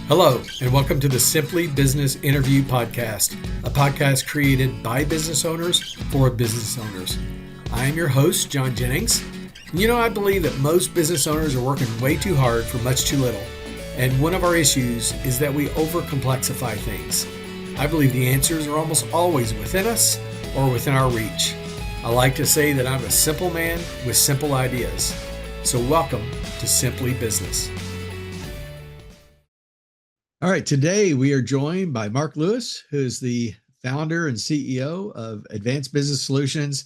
Hello, and welcome to the Simply Business Interview Podcast, a podcast created by business owners for business owners. I am your host, John Jennings. And I believe that most business owners are working way too hard for much too little. And one of our issues is that we overcomplexify things. I believe the answers are almost always within us or within our reach. I like to say that I'm a simple man with simple ideas. So welcome to Simply Business. All right, today we are joined by Mark Lewis, who is the founder and CEO of Advanced Business Solutions.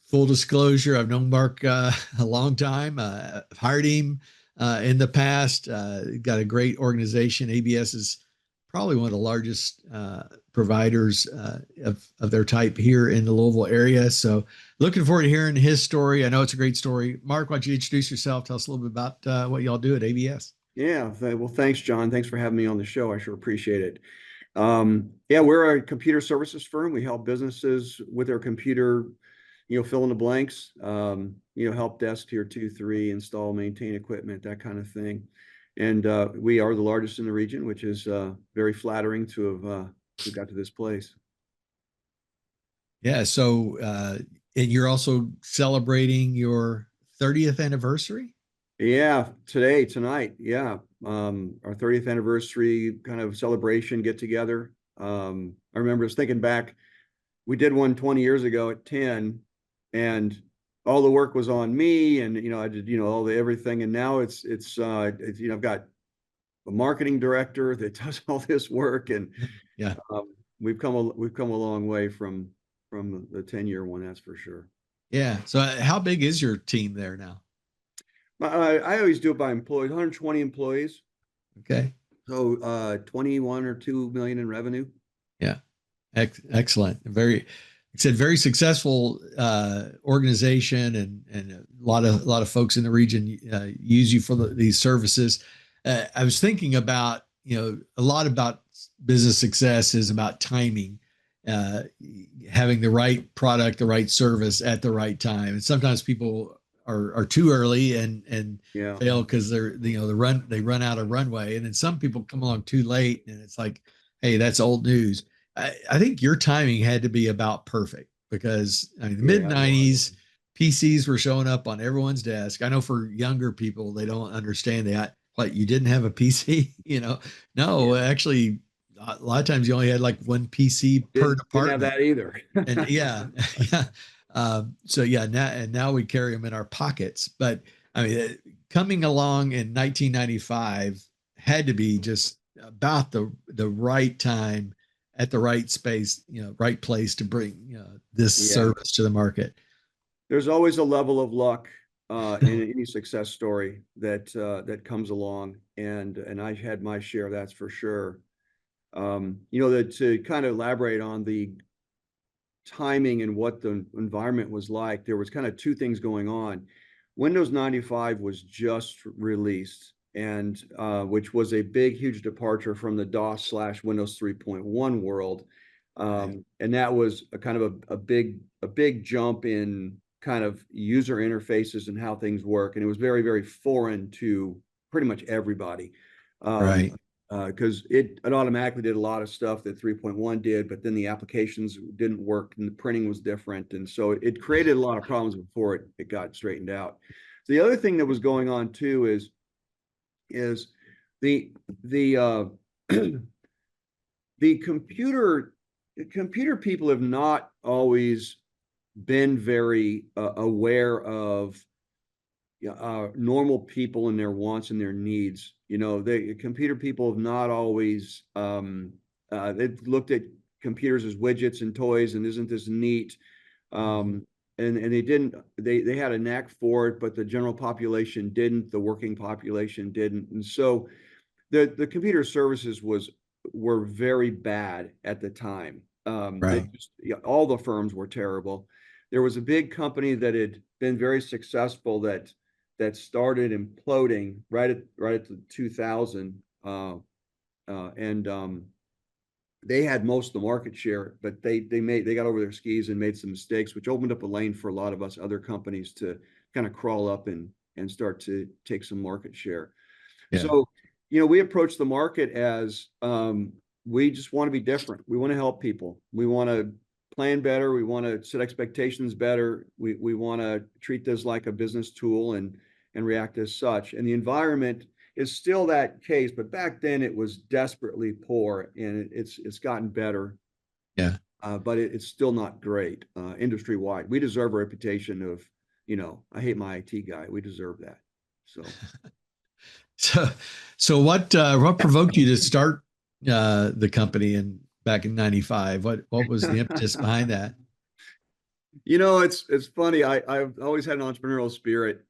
Full disclosure, I've known Mark a long time. I've hired him in the past. Got a great organization. ABS is probably one of the largest providers of their type here in the Louisville area. So looking forward to hearing his story. I know it's a great story. Mark, why don't you introduce yourself? Tell us a little bit about what y'all do at ABS. Yeah, well, thanks, John. Thanks for having me on the show. I sure appreciate it. We're a computer services firm. We help businesses with their computer, fill in the blanks, help desk tier 2, 3, install, maintain equipment, that kind of thing. And we are the largest in the region, which is very flattering to have got to this place. Yeah. So, and you're also celebrating your 30th anniversary? Yeah, tonight. Yeah. Our 30th anniversary kind of celebration get together. I remember just thinking back, we did one 20 years ago at 10, and all the work was on me, and I did all the everything, and now it's I've got a marketing director that does all this work, and Yeah. we've come a long way from the 10-year one, that's for sure. Yeah. So how big is your team there now? I always do it by employees, 120 employees. Okay. So 21 or 2 million in revenue. Yeah. Excellent. Very successful organization, and a lot of folks in the region use you for these services. I was thinking about, a lot about business success is about timing, having the right product, the right service at the right time. And sometimes people are too early and fail because they run out of runway. And then some people come along too late, and it's like, hey, that's old news. I think your timing had to be about perfect, because the mid 90s PCs were showing up on everyone's desk. I know for younger people, they don't understand that. Like, you didn't have a PC, No, actually, a lot of times you only had like one PC per department. Didn't have that either. And yeah. Now we carry them in our pockets. But coming along in 1995 had to be just about the right time at the right space, right place to bring this service to the market. There's always a level of luck in any success story that comes along, and I had my share, that's for sure. That to kind of elaborate on the timing and what the environment was like, there was kind of two things going on. Windows 95 was just released, and which was a huge departure from the DOS/Windows 3.1 world. And that was a kind of a big jump in kind of user interfaces and how things work. And it was very, very foreign to pretty much everybody. Right. Because it automatically did a lot of stuff that 3.1 did, but then the applications didn't work and the printing was different. And so it created a lot of problems before it got straightened out. So the other thing that was going on too is the the computer people have not always been very aware of normal people and their wants and their needs. The computer people have not always they've looked at computers as widgets and toys, and isn't this neat? And they had a knack for it, but the general population didn't, the working population didn't. And so the computer services were very bad at the time. Right. All the firms were terrible. There was a big company that had been very successful that started imploding right at the 2000, and they had most of the market share, but they got over their skis and made some mistakes, which opened up a lane for a lot of us other companies to kind of crawl up and start to take some market share. Yeah. So we approach the market as we just want to be different. We want to help people. We want to plan better. We want to set expectations better. We want to treat this like a business tool and react as such. And the environment is still that case, but back then it was desperately poor, and it's gotten better. Yeah. But it's still not great industry wide. We deserve a reputation of, I hate my IT guy. We deserve that. So. So, so what provoked you to start the company in back in '95? What was the impetus behind that? It's funny. I've always had an entrepreneurial spirit.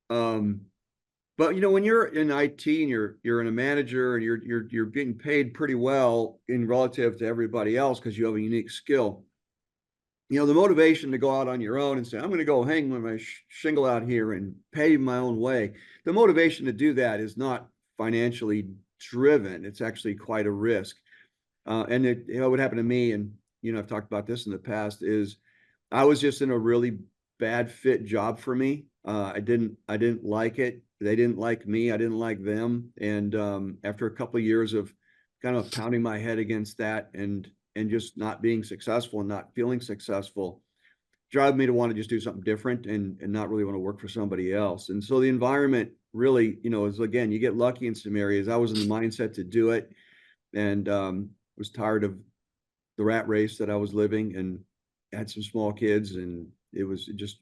But when you're in IT and you're in a manager and you're getting paid pretty well in relative to everybody else because you have a unique skill. The motivation to go out on your own and say, I'm going to go hang my shingle out here and pave my own way. The motivation to do that is not financially driven. It's actually quite a risk. And what happened to me, and I've talked about this in the past, is I was just in a really bad fit job for me. I didn't like it. They didn't like me. I didn't like them. And after a couple of years of kind of pounding my head against that and just not being successful and not feeling successful, drive me to want to just do something different and not really want to work for somebody else. And so the environment really, is, again, you get lucky in some areas. I was in the mindset to do it, and was tired of the rat race that I was living, and had some small kids, and it was just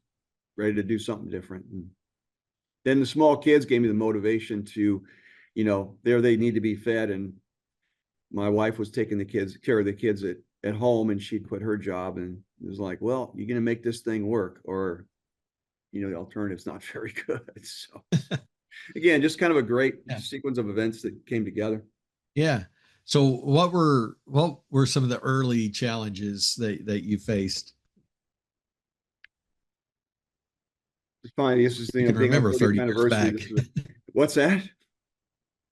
ready to do something different. And then the small kids gave me the motivation to, there they need to be fed. And my wife was taking care of the kids at home, and she'd quit her job, and it was like, well, you're going to make this thing work, or, the alternative's not very good. So again, just kind of a great sequence of events that came together. Yeah. So what were some of the early challenges that you faced? It's fine. This is, You can being our remember 30th 30 years anniversary. back. What's that?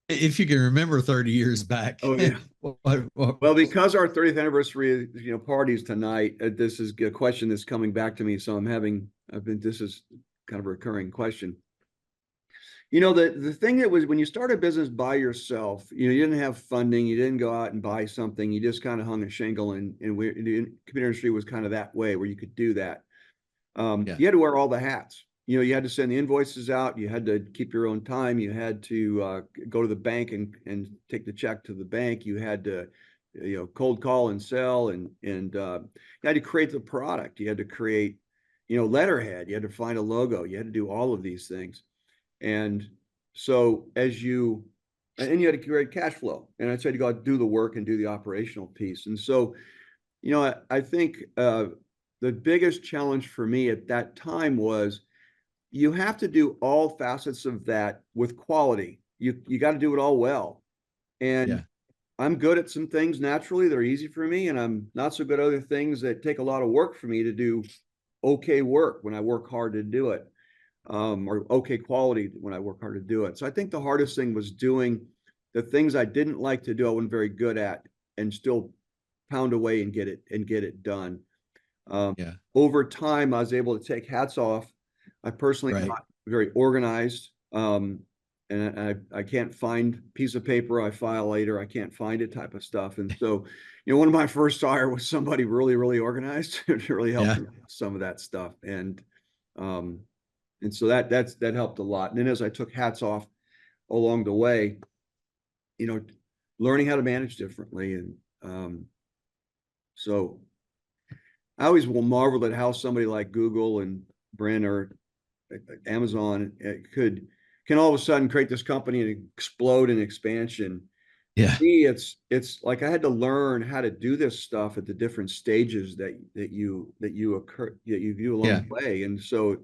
If you can remember 30 years back. Oh, yeah. Well, because our 30th anniversary, parties tonight, this is a question that's coming back to me. So this is kind of a recurring question. The thing that was, when you start a business by yourself, you didn't have funding, you didn't go out and buy something, you just kind of hung a shingle, and the computer industry was kind of that way where you could do that. You had to wear all the hats. You had to send the invoices out. You had to keep your own time. You had to go to the bank and take the check to the bank. You had to, cold call and sell, and you had to create the product. You had to create, letterhead. You had to find a logo. You had to do all of these things. And so and you had to create cash flow. And I said, you got to do the work and do the operational piece. And so, I think the biggest challenge for me at that time was, you have to do all facets of that with quality. You got to do it all well. And I'm good at some things naturally that are easy for me, and I'm not so good at other things that take a lot of work for me to do okay work when I work hard to do it, or okay quality when I work hard to do it. So I think the hardest thing was doing the things I didn't like to do, I wasn't very good at, and still pound away and get it done. Over time, I was able to take hats off. I personally am not very organized, and I can't find a piece of paper I file later. I can't find it, type of stuff. And so, one of my first hire was somebody really, really organized to really help me with some of that stuff. And so that helped a lot. And then as I took hats off along the way, learning how to manage differently. And so I always will marvel at how somebody like Google and Brent or Amazon can all of a sudden create this company and explode in expansion. Yeah. For me, it's like I had to learn how to do this stuff at the different stages that you view along the way. And so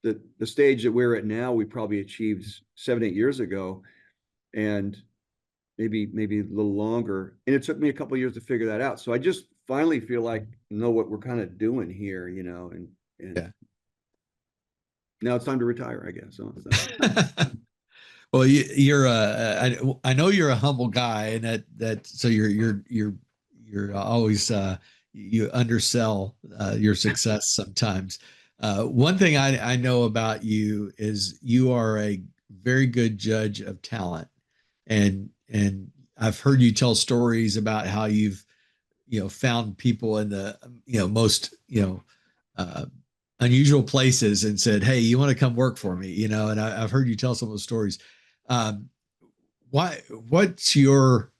the stage that we're at now, we probably achieved 7-8 years ago, and maybe a little longer. And it took me a couple of years to figure that out. So I just finally feel like I know what we're kind of doing here, and now it's time to retire, I guess. So well, I know you're a humble guy, and so you're always you undersell your success sometimes. One thing I know about you is you are very good judge of talent. And I've heard you tell stories about how you've, found people in the, most, uh, unusual places and said, "Hey, you want to come work for me?" And I've heard you tell some of those stories. Um, what's your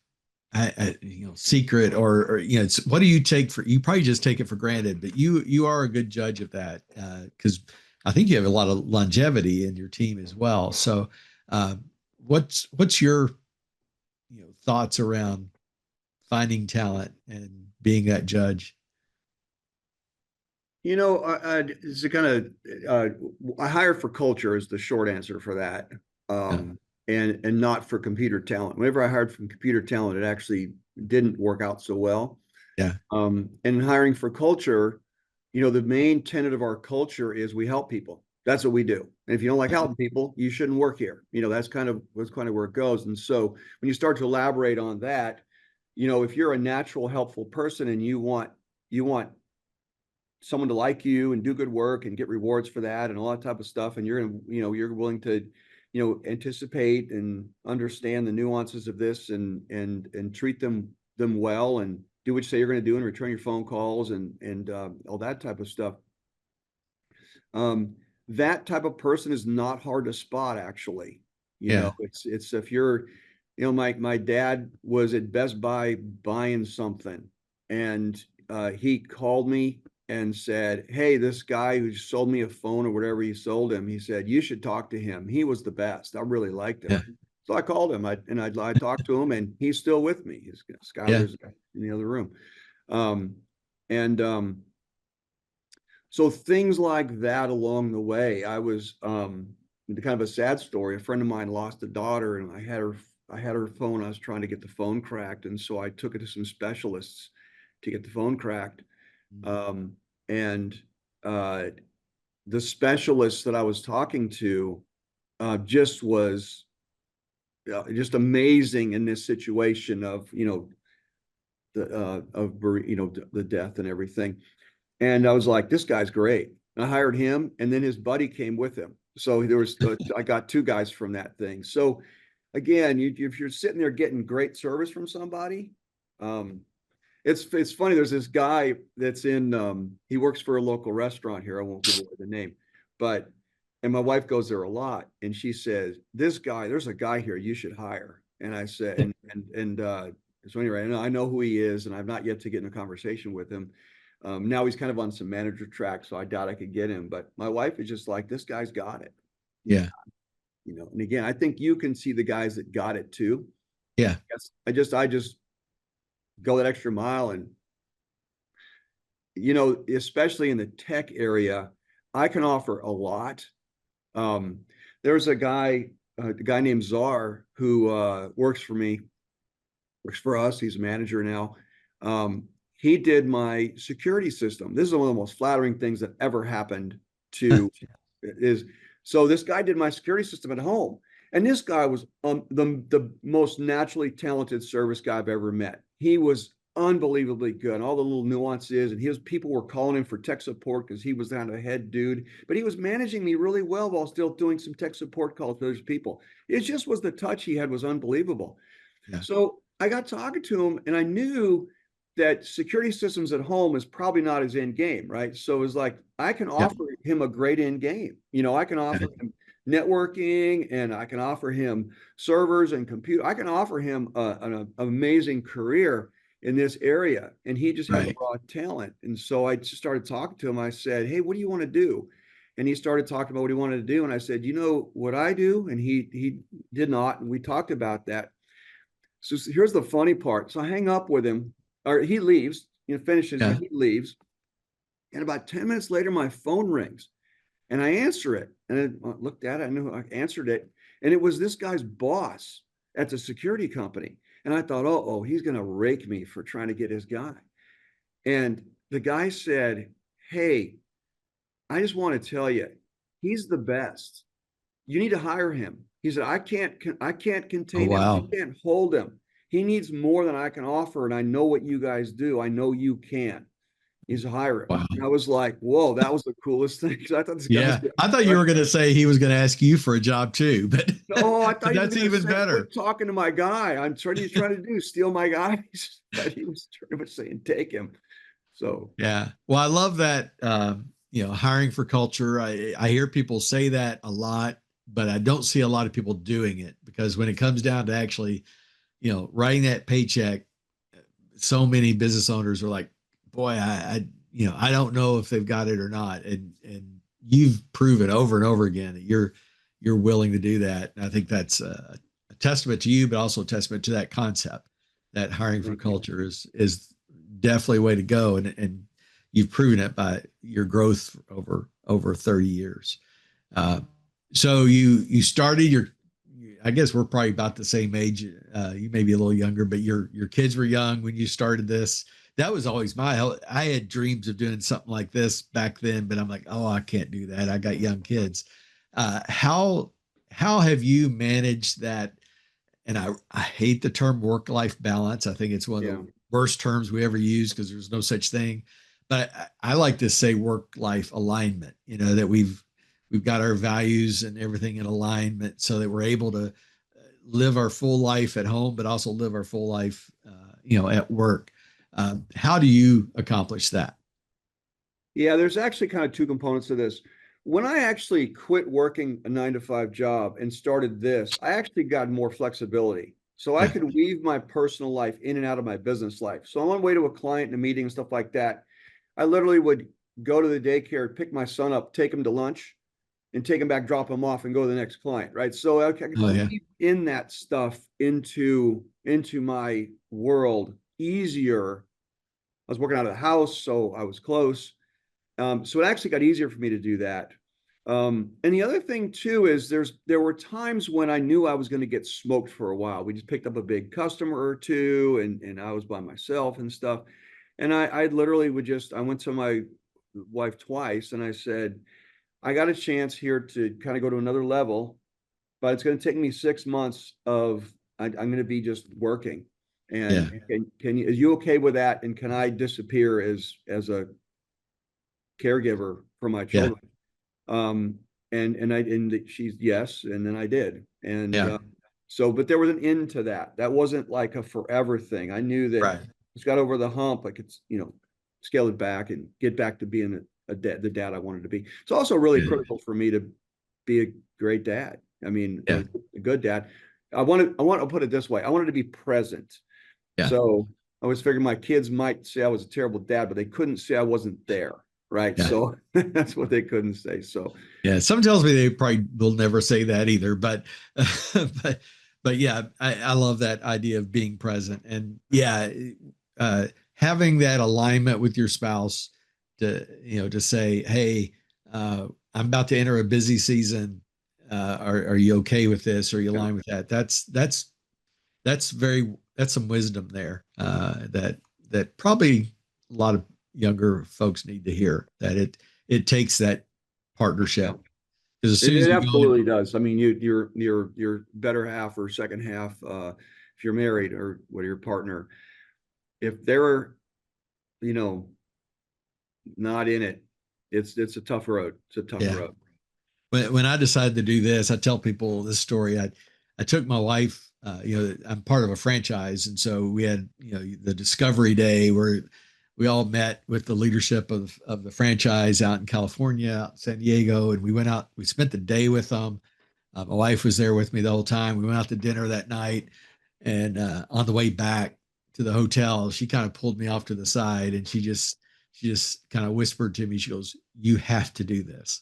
secret, or what do you take for, you probably just take it for granted, but you are a good judge of that, because I think you have a lot of longevity in your team as well. So uh, what's your thoughts around finding talent and being that judge? It's a kind of I hire for culture is the short answer for that, Yeah, and not for computer talent. Whenever I hired from computer talent, it actually didn't work out so well. yeah, And hiring for culture, the main tenet of our culture is we help people. That's what we do. And if you don't like helping people, you shouldn't work here. That's kind of where it goes. And so when you start to elaborate on that, if you're a natural helpful person and you want someone to like you and do good work and get rewards for that and all that type of stuff, and you're willing to anticipate and understand the nuances of this and treat them well and do what you say you're going to do and return your phone calls and all that type of stuff. um, that type of person is not hard to spot, actually. yeah, It's if you're, my dad was at Best Buy buying something, and he called me and said, "Hey, this guy who sold me a phone or whatever he sold him, he said you should talk to him. He was the best. I really liked him." yeah, So I called him. I talked to him, and he's still with me. yeah, Skylar's in the other room. Um, and So things like that along the way. I was kind of a sad story. A friend of mine lost a daughter, and I had her phone. I was trying to get the phone cracked, and so I took it to some specialists to get the phone cracked. And uh, the specialist that I was talking to just was just amazing in this situation of the death and everything. And I was like, this guy's great. And I hired him, and then his buddy came with him. So I got two guys from that thing. So again, if you're sitting there getting great service from somebody, um, it's funny. There's this guy that's he works for a local restaurant here. I won't give away the name, but and my wife goes there a lot, and she says, "This guy, there's a guy here you should hire." And I said, so anyway, I know who he is, and I've not yet to get in a conversation with him. Now he's kind of on some manager track, so I doubt I could get him. But my wife is just like, this guy's got it. yeah, And again, I think you can see the guys that got it too. yeah, Yes, I just go that extra mile, and especially in the tech area, I can offer a lot. Um, there's a guy named Czar who works for me, works for us. He's a manager now. He did my security system. This is one of the most flattering things that ever happened to is so this guy did my security system at home. And this guy was the most naturally talented service guy I've ever met. He was unbelievably good, and all the little nuances. And people were calling him for tech support because he was kind of a head dude. But he was managing me really well while still doing some tech support calls to those people. It just was the touch he had was unbelievable. yeah, So I got talking to him, and I knew that security systems at home is probably not his end game, right? So it was like, I can yeah, offer him a great end game. I can yeah, offer him networking, and I can offer him servers and compute. I can offer him an amazing career in this area. And he just has right, raw talent. And so I just started talking to him. I said, "Hey, what do you want to do?" And he started talking about what he wanted to do. And I said, "You know what I do?" And he did not. And we talked about that. So here's the funny part. So I hang up with him, or he leaves, finishes, yeah, he leaves. And about 10 minutes later, my phone rings, and I answer it. And I looked at it, I knew I answered it. And it was this guy's boss at the security company. And I thought, oh, he's going to rake me for trying to get his guy. And the guy said, "Hey, I just want to tell you, he's the best. You need to hire him." He said, I can't oh contain him. I wow, can't hold him. He needs more than I can offer. And I know what you guys do. I know you can." He's a hiring. Wow. And I was like, whoa, that was the coolest thing. 'Cause I thought this guy was Yeah. getting I thought you were fired. going to say he was going to ask you for a job too, but No, I thought he was that's going to even say, better. quit talking to my guy. He's trying to do, steal my guys. But he was pretty much saying, take him. So, Yeah. Well, I love that, hiring for culture. I hear people say that a lot, but I don't see a lot of people doing it because when it comes down to actually, writing that paycheck, so many business owners are like, boy, I don't know if they've got it or not. And you've proven over and over again that you're willing to do that. And I think that's a testament to you, but also a testament to that concept that hiring for thank you. culture is definitely a way to go. And you've proven it by your growth over 30 years. Uh, so you started your, I guess we're probably about the same age. You may be a little younger, but your kids were young when you started this. That was always I had dreams of doing something like this back then, but I'm like, oh, I can't do that. I got young kids. How have you managed that? And I hate the term work-life balance. I think it's one of Yeah. the worst terms we ever use because there's no such thing. But I like to say work-life alignment, that we've got our values and everything in alignment so that we're able to live our full life at home, but also live our full life, at work. How do you accomplish that? Yeah, there's actually kind of two components to this. When I actually quit working a 9 to 5 job and started this, I actually got more flexibility. So I Yeah. could weave my personal life in and out of my business life. So on my way to a client in a meeting and stuff like that, I literally would go to the daycare, pick my son up, take him to lunch, and take him back, drop him off, and go to the next client. Right. So I could Oh yeah. weave in that stuff into my world easier. I was working out of the house, so I was close. So it actually got easier for me to do that. And the other thing too is there were times when I knew I was going to get smoked for a while. We just picked up a big customer or two, and I was by myself and stuff. And I literally I went to my wife twice, and I said, I got a chance here to kind of go to another level, but it's going to take me 6 months I'm going to be just working. Yeah. And are you okay with that? And can I disappear as a caregiver for my Yeah. children? Um, and she's yes, and then I did, and Yeah. so but there was an end to that. That wasn't like a forever thing. I knew that Right. it's got over the hump. I could scale it back and get back to being the dad I wanted to be. It's also really Yeah. critical for me to be a great dad. I mean, Yeah. a good dad. I want to put it this way. I wanted to be present. Yeah. So I was figuring my kids might say I was a terrible dad, but they couldn't say I wasn't there. Right. Yeah. So that's what they couldn't say. So Yeah, some tells me they probably will never say that either, but but but yeah, I love that idea of being present and yeah, having that alignment with your spouse to say, hey, I'm about to enter a busy season. Are you okay with this? Are you yeah. aligned with that? That's some wisdom there that probably a lot of younger folks need to hear that it takes that Yeah. partnership because as soon It as we go in, absolutely does. I mean, your better half or second half, if you're married or with your partner, if they're, you know, not in it, it's a tough road. It's a tough yeah, road. when I decided to do this, I tell people this story. I took my wife. I'm part of a franchise, and so we had the discovery day where we all met with the leadership of the franchise out in California, out in San Diego, and we went out. We spent the day with them. My wife was there with me the whole time. We went out to dinner that night, and on the way back to the hotel, she kind of pulled me off to the side, and she just kind of whispered to me. She goes, "You have to do this."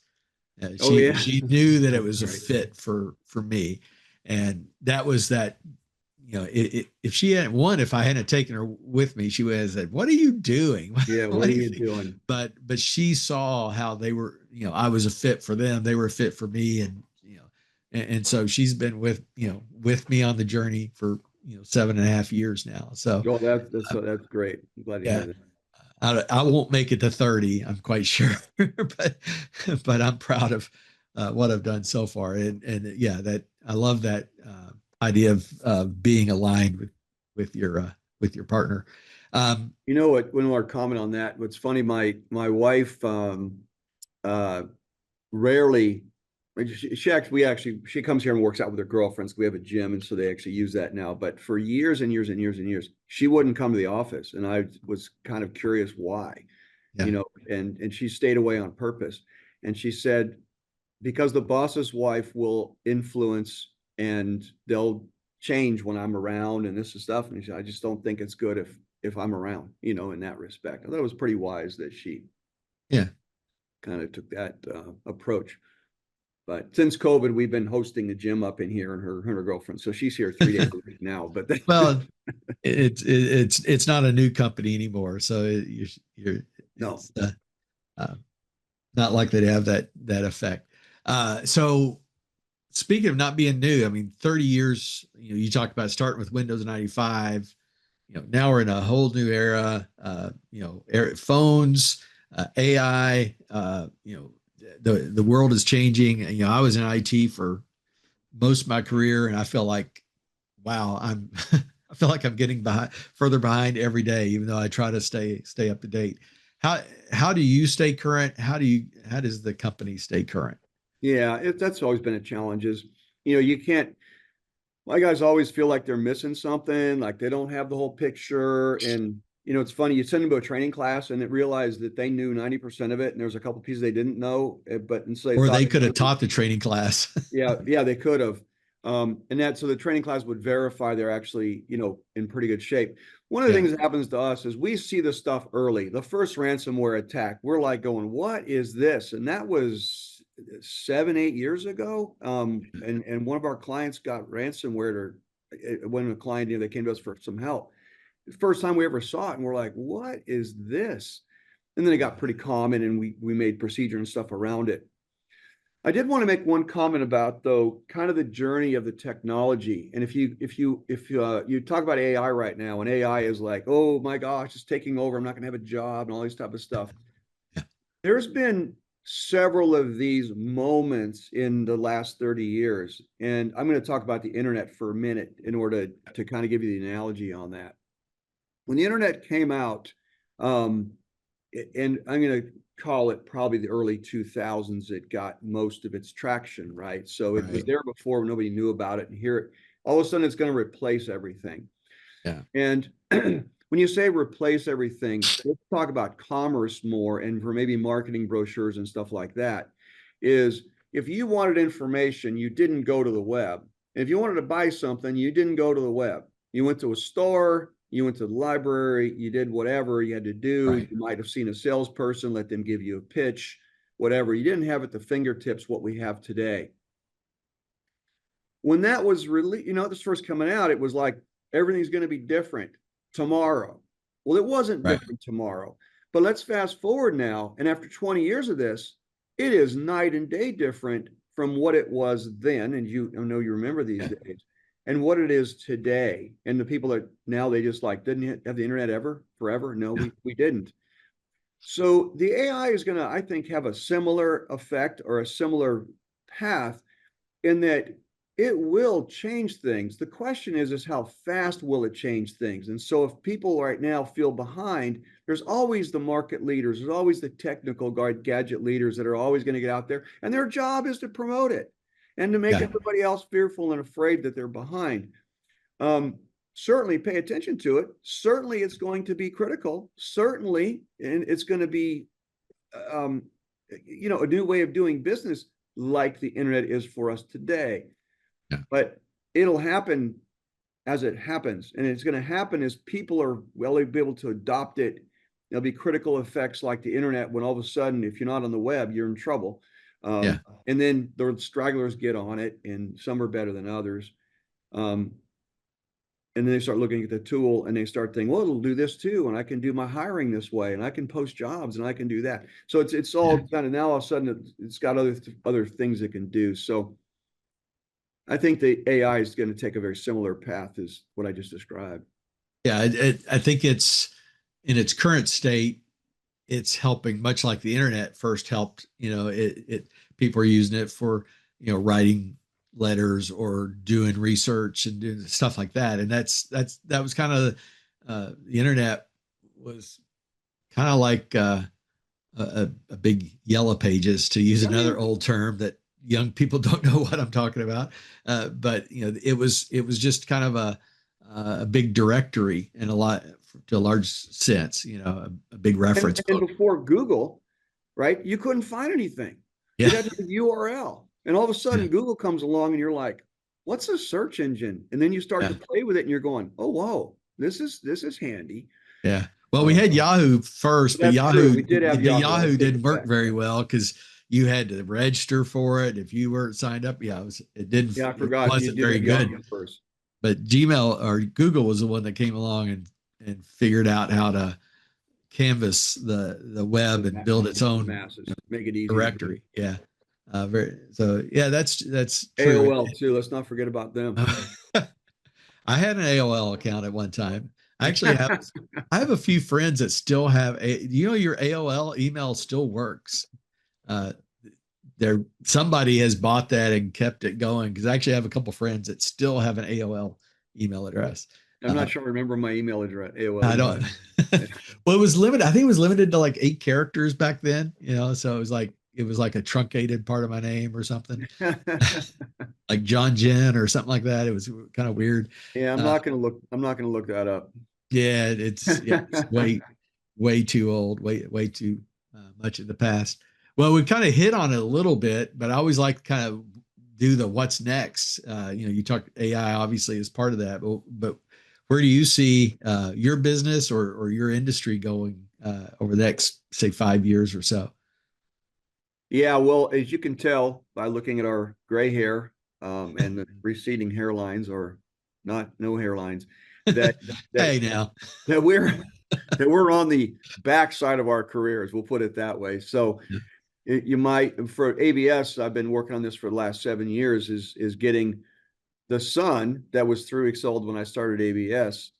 Oh She yeah. she knew that it That's was a great. fit for me, and that was that. If she hadn't won, if I hadn't taken her with me, she would have said, "What are you doing? Yeah. What What do are you you think?" doing? But she saw how they were. I was a fit for them. They were a fit for me, and so she's been with me on the journey for 7.5 years now. So Oh, that's great. I'm glad to hear yeah, that. I won't make it to 30, I'm quite sure, but I'm proud of what I've done so far. And yeah, that I love that idea of being aligned with your partner. You know what? One more comment on that. What's funny, my wife uh, rarely. She comes here and works out with her girlfriends. We have a gym, and so they actually use that now. But for years and years and years and years, she wouldn't come to the office, and I was kind of curious why, Yeah. and she stayed away on purpose. And she said because the boss's wife will influence and they'll change when I'm around and this is stuff. And she said, I just don't think it's good if I'm around, in that respect. I thought it was pretty wise that she Yeah. kind of took that approach. But since COVID, we've been hosting the gym up in here and her girlfriend. So she's here 3 days a week now. But Well, it's not a new company anymore, so you're no, it's uh, not likely to have that effect. So speaking of not being new, I mean, 30 years. You talked about starting with Windows 95. Now we're in a whole new era. Phones, AI. The world is changing. I was in IT for most of my career, and I feel like, wow, I feel like I'm getting further behind every day, even though I try to stay up to date. How do you stay current? How does the company stay current? yeah, that's always been a challenge. Is you can't. My guys always feel like they're missing something, like they don't have the whole picture. And it's funny, you send them to a training class and it realized that they knew 90% of it, and there's a couple pieces they didn't know, but and so they Or thought they they could have knew. taught the training class. Yeah, they could have. And that so the training class would verify they're actually, in pretty good shape. One of the Yeah, things that happens to us is we see the stuff early. The first ransomware attack, we're like going, what is this? And that was 7, 8 years ago. And one of our clients got ransomware or when a client, they came to us for some help. The first time we ever saw it, and we're like, what is this? And then it got pretty common and we made procedure and stuff around it. I did want to make one comment about though, kind of the journey of the technology. And if you talk about AI right now, and AI is like, oh my gosh, it's taking over. I'm not going to have a job and all this type of stuff. yeah, There's been several of these moments in the last 30 years. And I'm going to talk about the internet for a minute in order to kind of give you the analogy on that. When the internet came out, um, and I'm going to call it probably the early 2000s, it got most of its traction, right? So it was right. there before, nobody knew about it. And here, all of a sudden, it's going to replace everything. Yeah, And when you say replace everything, let's talk about commerce more and for maybe marketing brochures and stuff like that. Is if you wanted information, you didn't go to the web. If you wanted to buy something, you didn't go to the web. You went to a store, you went to the library, you did whatever you had to do. right. You might have seen a salesperson, let them give you a pitch, whatever. You didn't have at the fingertips what we have today. When that was really, this first coming out, it was like everything's going to be different tomorrow. Well, it wasn't Right. different tomorrow. But let's fast forward now. And after 20 years of this, it is night and day different from what it was then. And I know you remember these Yeah, days and what it is today. And the people that now they just like didn't have the internet ever, forever. No, yeah, we didn't. So the AI is going to, I think, have a similar effect or a similar path in that it will change things. The question is how fast will it change things? And so if people right now feel behind, there's always the market leaders, there's always the technical gadget leaders that are always going to get out there, and their job is to promote it and to make yeah, everybody else fearful and afraid that they're behind. Certainly pay attention to it. Certainly it's going to be critical. Certainly, and it's going to be um, a new way of doing business like the internet is for us today. yeah, But it'll happen as it happens. And it's going to happen as people are well be able to adopt it. There'll be critical effects like the internet when all of a sudden, if you're not on the web, you're in trouble. yeah, And then the stragglers get on it, and some are better than others. Um, and then they start looking at the tool and they start thinking, well, it'll do this too, and I can do my hiring this way, and I can post jobs, and I can do that. So it's yeah. all kind of now all of a sudden it's got other things it can do. So I think the AI is going to take a very similar path as what I just described. Yeah, I think it's in its current state, it's helping much like the internet first helped. It people are using it for writing letters or doing research and doing stuff like that, and that was kind of the internet. was kind of like a big yellow pages, to use Oh yeah. another old term that young people don't know what I'm talking about. But it was just kind of a big directory in a lot, to a large sense, a big reference And book. before Google, right, you couldn't find anything. Yeah. You'd have to put URL. And all of a Yeah. sudden Google comes along and you're like, what's a search engine? And then you start Yeah. to play with it and you're going, oh, whoa, this is handy. Yeah. Well, we Um, had Yahoo first, but that's true. Yahoo, We did have the Yahoo. I Yahoo take didn't it work back. very well because you had to register for it. If you weren't signed up, yeah, Yeah, I it forgot you wasn't did very have good. Yahoo first. But Gmail or Google was the one that came along and figured out how to canvas the web and build its The own masses, make it easy to do. directory. Yeah. So yeah, that's true. AOL too. Let's not forget about them. I had an AOL account at one time. I actually have I have a few friends that still have your AOL email still works. Uh, somebody has bought that and kept it going, because I actually have a couple friends that still have an AOL email address. I'm not sure I remember my email address, AOL I email. don't. Well, it was limited. I think it was limited to like 8 characters back then. So it was like a truncated part of my name or something, like John Jen or something like that. It was kind of weird. Yeah, Uh, I'm not gonna look that up. yeah, it's way too old, way too much in the past. Well, we kind of hit on it a little bit, but I always like to kind of do the what's next. You talk AI obviously as part of that, but where do you see your business or your industry going over the next, say, 5 years or so? Yeah, well, as you can tell by looking at our gray hair and the receding hairlines, or not no hairlines, that that Hey, now. that we're on the backside of our careers. We'll put it that way. So Yeah. you might, for ABS, I've been working on this for the last 7 years. Is getting the son that was 3 weeks old when I started ABS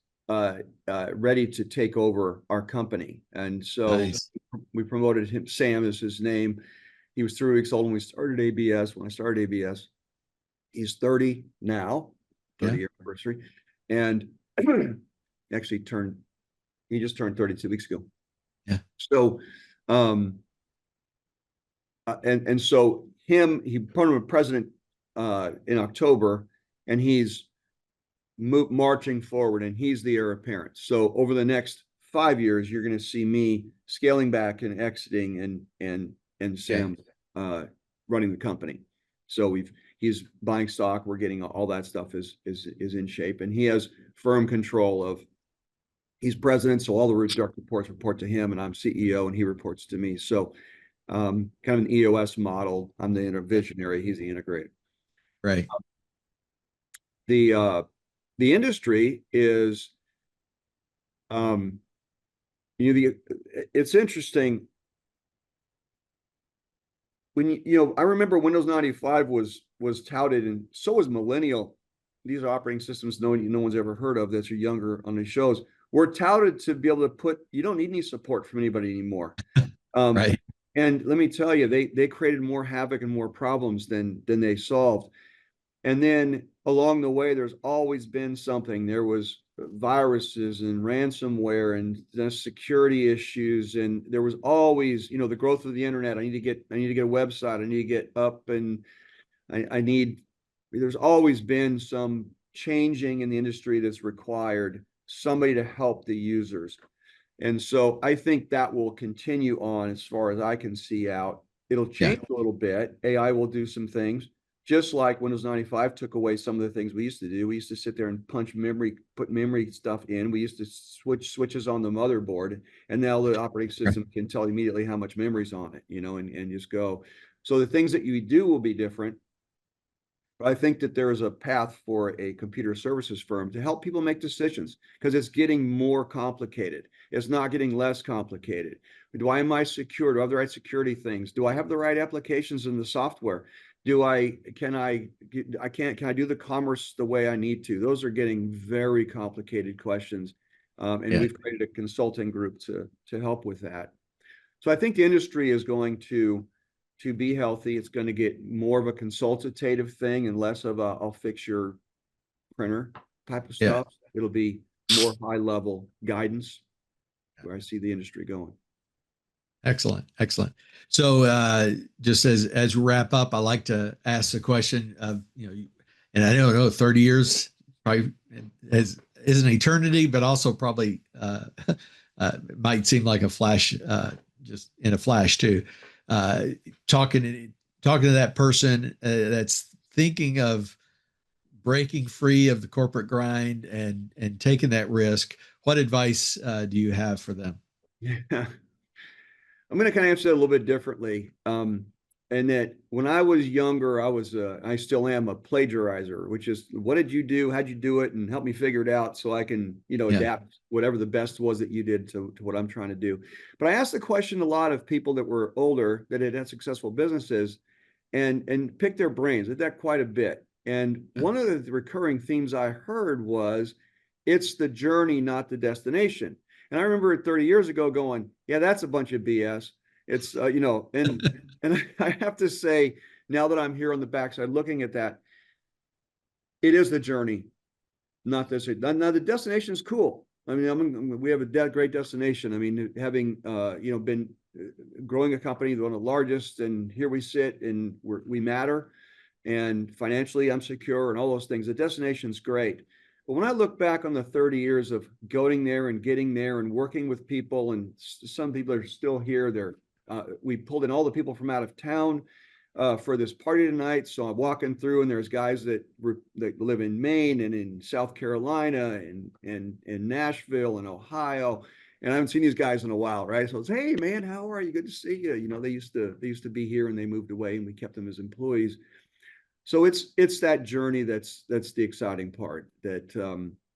ready to take over our company, and so Nice. we promoted him. Sam is his name. He was 3 weeks old when we started ABS. When I started ABS, he's 30 now, Yeah. 30 anniversary, and actually he just turned 30 2 weeks ago. Yeah. So, and so he appointed him president in October, and he's marching forward, and he's the heir apparent. So over the next 5 years, you're going to see me scaling back and exiting, and Yeah. Sam running the company. So he's buying stock. We're getting all that stuff is in shape, and he has firm control of. He's president, so all the direct reports report to him, and I'm CEO, and he reports to me. So kind of an EOS model. I'm the visionary. He's the integrator. Right. The industry is it's interesting when I remember Windows 95 was touted, and so was Millennial. These are operating systems no one's ever heard of that you're younger on these shows. We're touted to be able to you don't need any support from anybody anymore. Right. And let me tell you, they created more havoc and more problems than they solved. And then along the way, there's always been something. There was viruses and ransomware and security issues, and there was always, the growth of the internet. I need to get a website. I need to get up, and I need. There's always been some changing in the industry that's required somebody to help the users. And so I think that will continue on as far as I can see out. It'll Yeah. change a little bit. AI will do some things, just like Windows 95 took away some of the things we used to do. We used to sit there and put memory stuff in. We used to switch switches on the motherboard, and now the operating system can tell immediately how much memory's on it, and just go. So the things that you do will be different. I think that there is a path for a computer services firm to help people make decisions, because it's getting more complicated. It's not getting less complicated. Am I secure? Do I have the right security things? Do I have the right applications in the software? Can I do the commerce the way I need to? Those are getting very complicated questions. And Yeah. we've created a consulting group to help with that. So I think the industry is going to be healthy. It's going to get more of a consultative thing and less of a I'll fix your printer type of Yeah. stuff. It'll be more high level guidance. where I see the industry going. Excellent. Excellent. So just as we wrap up, I like to ask the question of, and I don't know, 30 years probably is an eternity, but also probably might seem like a flash, just in a flash too. Talking to that person that's thinking of breaking free of the corporate grind and taking that risk, what advice do you have for them? Yeah. I'm going to kind of answer that a little bit differently. And that when I was younger, I still am a plagiarizer, which is, what did you do? How'd you do it? And help me figure it out so I can, adapt whatever the best was that you did to what I'm trying to do. But I asked the question a lot of people that were older that had successful businesses and picked their brains. I did that quite a bit. And one of the recurring themes I heard was, it's the journey, not the destination. And I remember 30 years ago going, yeah, that's a bunch of BS. It's, and I have to say, now that I'm here on the backside looking at that, it is the journey, not this. Now the destination is cool. I mean, we have a great destination. I mean, having, been growing a company, one of the largest, and here we sit and we matter. And financially, I'm secure and all those things. The destination's great. But when I look back on the 30 years of going there and getting there and working with people, and some people are still here, we pulled in all the people from out of town for this party tonight. So I'm walking through, and there's guys that live in Maine and in South Carolina and in Nashville and Ohio. And I haven't seen these guys in a while, right? So it's, hey man, how are you? Good to see you. They used to be here and they moved away, and we kept them as employees. So it's that journey that's the exciting part, that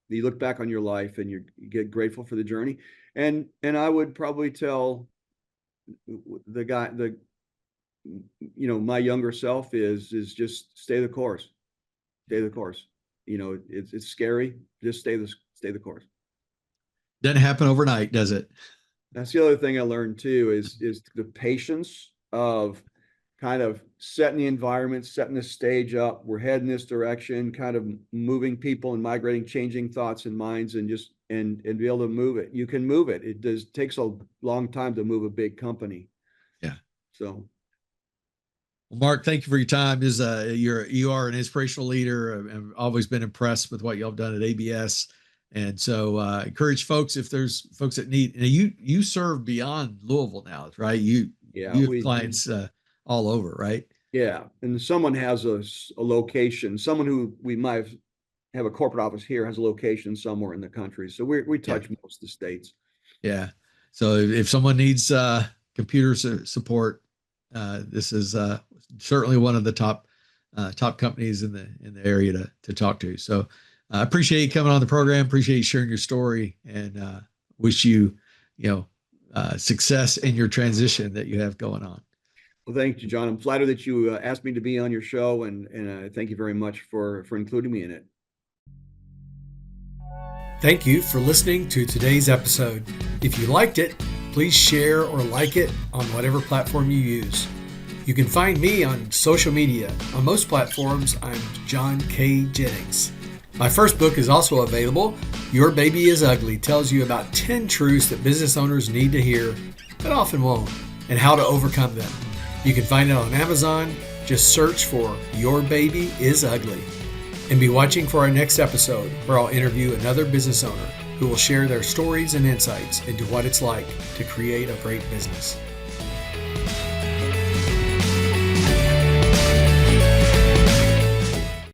you look back on your life and you get grateful for the journey. And I would probably tell my younger self is just stay the course. Stay the course. It's scary. Just stay the course. Doesn't happen overnight, does it? That's the other thing I learned too, is the patience of kind of setting the environment, setting the stage up. We're heading this direction, kind of moving people and migrating, changing thoughts and minds, and just and be able to move it. You can move it. It takes a long time to move a big company. Yeah. So, well, Mark, thank you for your time. You are an inspirational leader. I've always been impressed with what y'all have done at ABS. And so encourage folks, if there's folks that need, you serve beyond Louisville now, right? You have clients all over, right? Yeah. And someone has a location, someone who we might have a corporate office here has a location somewhere in the country. So we touch most of the states. Yeah. So if someone needs computer support, this is certainly one of the top companies in the area to talk to. So I appreciate you coming on the program. Appreciate you sharing your story, and wish you, success in your transition that you have going on. Well, thank you, John. I'm flattered that you asked me to be on your show, and thank you very much for including me in it. Thank you for listening to today's episode. If you liked it, please share or like it on whatever platform you use. You can find me on social media. On most platforms, I'm John K. Jennings. My first book is also available. Your Baby is Ugly tells you about 10 truths that business owners need to hear, but often won't, and how to overcome them. You can find it on Amazon. Just search for Your Baby is Ugly. And be watching for our next episode, where I'll interview another business owner who will share their stories and insights into what it's like to create a great business.